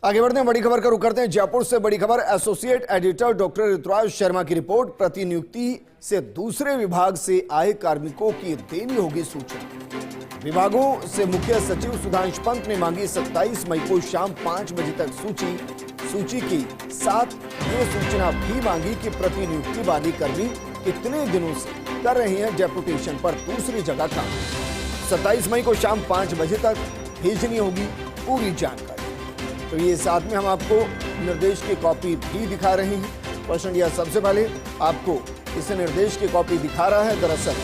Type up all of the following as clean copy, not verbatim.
आगे बढ़ते हैं, बड़ी खबर का रुख करते हैं। जयपुर से बड़ी खबर, associate editor doctor Rituraj Sharma की रिपोर्ट। प्रतिनियुक्ति से दूसरे विभाग से आए कार्मिकों की देनी होगी सूचना। विभागों से मुख्य सचिव सुधांशु पंत ने मांगी 27 मई को शाम 5 बजे तक सूची की साथ ये सूचना भी मांगी कि प्रतिनियुक्ति वाली कर्मी कितने दिनों से कर रहे हैं डेपुटेशन पर दूसरी जगह काम। 27 मई को शाम 5 बजे तक भेजनी होगी पूरी जानकारी। तो ये साथ में हम आपको निर्देश की कॉपी भी दिखा रहे हैं। क्वेश्चन यह सबसे पहले आपको इस निर्देश की कॉपी दिखा रहा है। दरअसल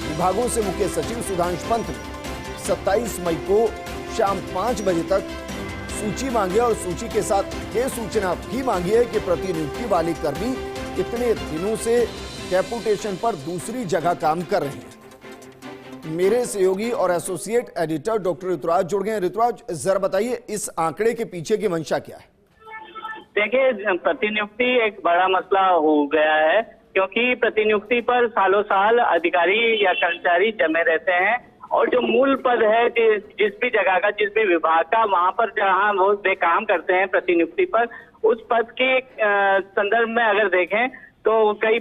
विभागों से मुख्य सचिव सुधांशु पंत ने 27 मई को शाम 5 बजे तक सूची मांगी और सूची के साथ ये सूचना भी मांगी है कि प्रतिनियुक्ति वाले कर्मी कितने दिनों से डेपुटेशन पर दूसरी जगह काम कर रहे हैं। मेरे सहयोगी और एसोसिएट एडिटर डॉक्टर ऋतुराज जुड़ गए हैं। ऋतुराज, जरा बताइए इस आंकड़े के पीछे की मंशा क्या है? देखिए, प्रतिनियुक्ति एक बड़ा मसला हो गया है, क्योंकि प्रतिनियुक्ति पर सालों साल अधिकारी या कर्मचारी जमे रहते हैं और जो मूल पद है जिस भी जगह का, जिस भी विभाग का, वहां पर जहां वो काम करते हैं प्रतिनियुक्ति पर, उस पद के संदर्भ में अगर देखें तो कई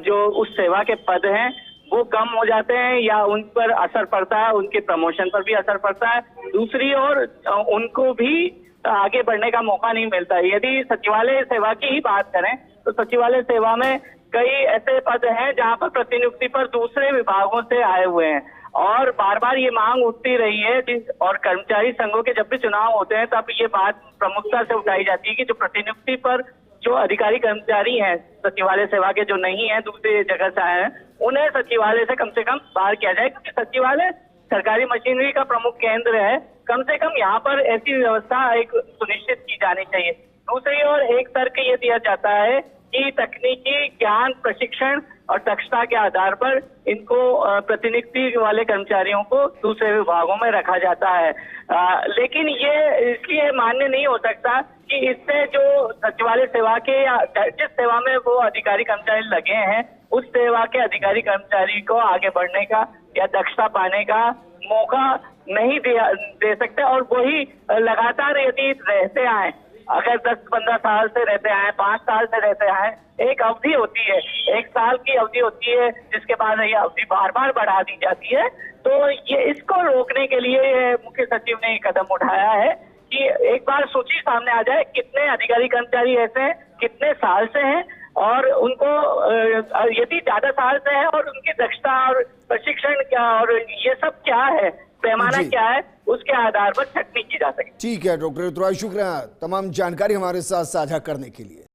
जो उस सेवा के पद हैं वो कम हो जाते हैं या उन पर असर पड़ता है, उनके प्रमोशन पर भी असर पड़ता है। दूसरी ओर उनको भी आगे बढ़ने का मौका नहीं मिलता है। यदि सचिवालय सेवा की ही बात करें तो सचिवालय सेवा में कई ऐसे पद हैं जहां पर प्रतिनियुक्ति पर दूसरे विभागों से आए हुए हैं और बार बार ये मांग उठती रही है। और कर्मचारी संघों के जब भी चुनाव होते हैं तब ये बात प्रमुखता से उठाई जाती है कि जो प्रतिनियुक्ति पर जो अधिकारी कर्मचारी हैं सचिवालय सेवा के, जो नहीं है दूसरी जगह से आए हैं, उन्हें सचिवालय से कम बाहर किया जाए, क्योंकि सचिवालय सरकारी मशीनरी का प्रमुख केंद्र है। कम से कम यहाँ पर ऐसी व्यवस्था एक सुनिश्चित की जानी चाहिए। दूसरी ओर एक तर्क ये दिया जाता है कि तकनीकी ज्ञान, प्रशिक्षण और दक्षता के आधार पर इनको प्रतिनियुक्ति वाले कर्मचारियों को दूसरे विभागों में रखा जाता है। लेकिन ये इसलिए मान्य नहीं हो सकता कि इससे जो सचिवालय सेवा के या जिस सेवा में वो अधिकारी कर्मचारी लगे हैं उस सेवा के अधिकारी कर्मचारी को आगे बढ़ने का या दक्षता पाने का मौका नहीं दे सकते। और वही लगातार यदि रहते आए, अगर 10-15 साल से रहते आए, 5 साल से रहते आए, एक अवधि होती है, 1 साल की अवधि होती है, जिसके बाद ये अवधि बार बार बढ़ा दी जाती है। तो ये इसको रोकने के लिए मुख्य सचिव ने कदम उठाया है कि एक बार सूची सामने आ जाए कितने अधिकारी कर्मचारी ऐसे हैं, कितने साल से हैं और उनको यदि ज्यादा साल से है और उनकी दक्षता और प्रशिक्षण क्या और ये सब क्या है, पैमाना क्या है, उसके आधार पर छटनी की जा सके। ठीक है डॉक्टर ऋतुराज, शुक्रिया तमाम जानकारी हमारे साथ साझा करने के लिए।